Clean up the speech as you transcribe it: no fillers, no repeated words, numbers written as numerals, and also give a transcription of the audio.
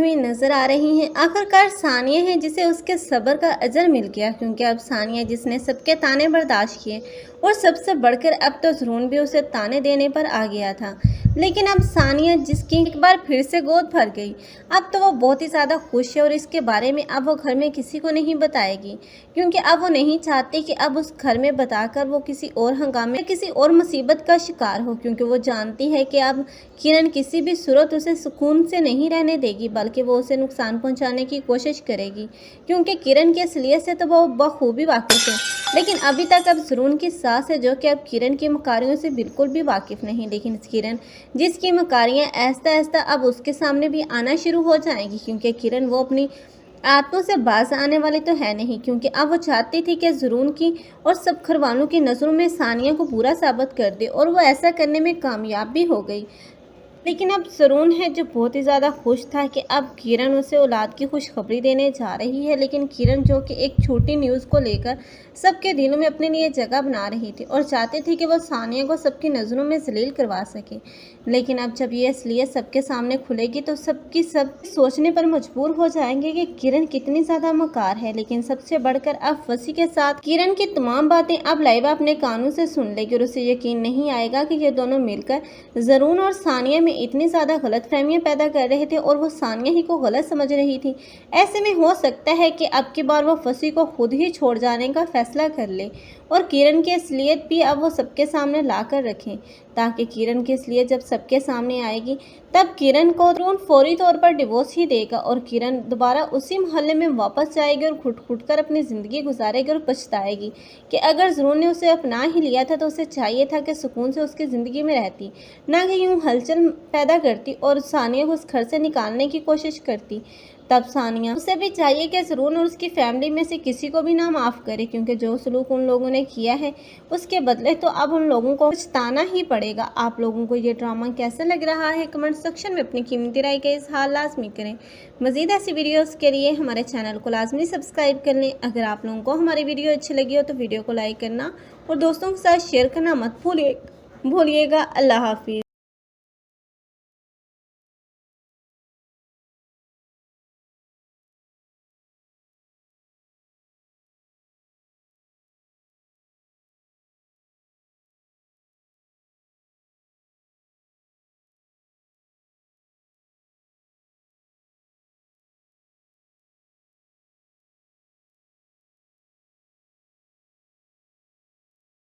हुई नजर आ रही हैं। आखिरकार सानिया है जिसे उसके सब्र का अजर मिल गया, क्योंकि अब सानिया जिसने सबके ताने बर्दाश्त किए और सबसे बढ़कर अब तो ज़रून भी उसे ताने देने पर आ गया था, लेकिन अब सानिया जिसकी एक बार फिर से गोद भर गई, अब तो वो बहुत ही ज़्यादा खुश है और इसके बारे में अब वो घर में किसी को नहीं बताएगी, क्योंकि अब वो नहीं चाहती कि अब उस घर में बताकर वो किसी और हंगामे किसी और मुसीबत का शिकार हो, क्योंकि वो जानती है कि अब किरण किसी भी सूरत उसे सुकून से नहीं रहने देगी, बल्कि वो उसे नुकसान पहुंचाने की कोशिश करेगी, क्योंकि किरण की असलियत से तो वो बखूबी वाकिफ है। लेकिन अभी तक अब ज़रून की सास है जो कि अब किरण की मकारियों से बिल्कुल भी वाकिफ़ नहीं, लेकिन किरण जिसकी मकारियाँ ऐसा ऐसा अब उसके सामने भी आना शुरू हो जाएंगी, क्योंकि किरण वो अपनी आदतों से बाज आने वाली तो है नहीं, क्योंकि अब वो चाहती थी कि ज़रून की और सब घर वालों की नज़रों में सानिया को पूरा साबित कर दे, और वो ऐसा करने में कामयाब भी हो गई। लेकिन अब ज़रून है जो बहुत ही ज़्यादा खुश था कि अब किरण उसे औलाद की खुशखबरी देने जा रही है, लेकिन किरण जो कि एक छोटी न्यूज़ को लेकर सबके दिलों में अपने लिए जगह बना रही थी और चाहती थी कि वो सानिया को सबकी नज़रों में जलील करवा सके। लेकिन अब जब ये असलियत सबके सामने खुलेगी तो सबकी सब सोचने पर मजबूर हो जाएंगे कि किरण कितनी ज़्यादा मकार है। लेकिन सबसे बढ़कर अब वसी के साथ किरण की तमाम बातें अब लाइबा अपने कानों से सुन लेगी और उसे यकीन नहीं आएगा कि ये दोनों मिलकर ज़रून और सानिया में इतनी ज़्यादा गलतफहमियां पैदा कर रहे थे और वो सानिया ही को गलत समझ रही थी। ऐसे में हो सकता है कि अब की बार वो वसी को खुद ही छोड़ जाने का फैसला कर ले और किरण की असलियत भी अब वो सबके सामने ला कर रखें, ताकि किरण की असलियत जब सबके सामने आएगी तब किरण को ज़रून फौरी तौर पर डिवोर्स ही देगा और किरण दोबारा उसी मोहल्ले में वापस जाएगी और घुट घुट कर अपनी ज़िंदगी गुजारेगी और पछताएगी कि अगर ज़रून ने उसे अपना ही लिया था तो उसे चाहिए था कि सुकून से उसकी ज़िंदगी में रहती, ना कि यूँ हलचल पैदा करती और सानिया को उस घर से निकालने की कोशिश करती। तब सानिया उसे भी चाहिए कि ज़रून और उसकी फैमिली में से किसी को भी ना माफ़ करे, क्योंकि जो सलूक उन लोगों ने किया है उसके बदले तो अब उन लोगों को पछताना ही पड़ेगा। आप लोगों को ये ड्रामा कैसा लग रहा है कमेंट सेक्शन में अपनी कीमती राय का इज़हार लाजमी करें। मज़ीद ऐसी वीडियोज़ के लिए हमारे चैनल को लाजमी सब्सक्राइब कर लें। अगर आप लोगों को हमारी वीडियो अच्छी लगी हो तो वीडियो को लाइक करना और दोस्तों के साथ शेयर करना मत भूलिएगा। अल्लाह हाफिज़।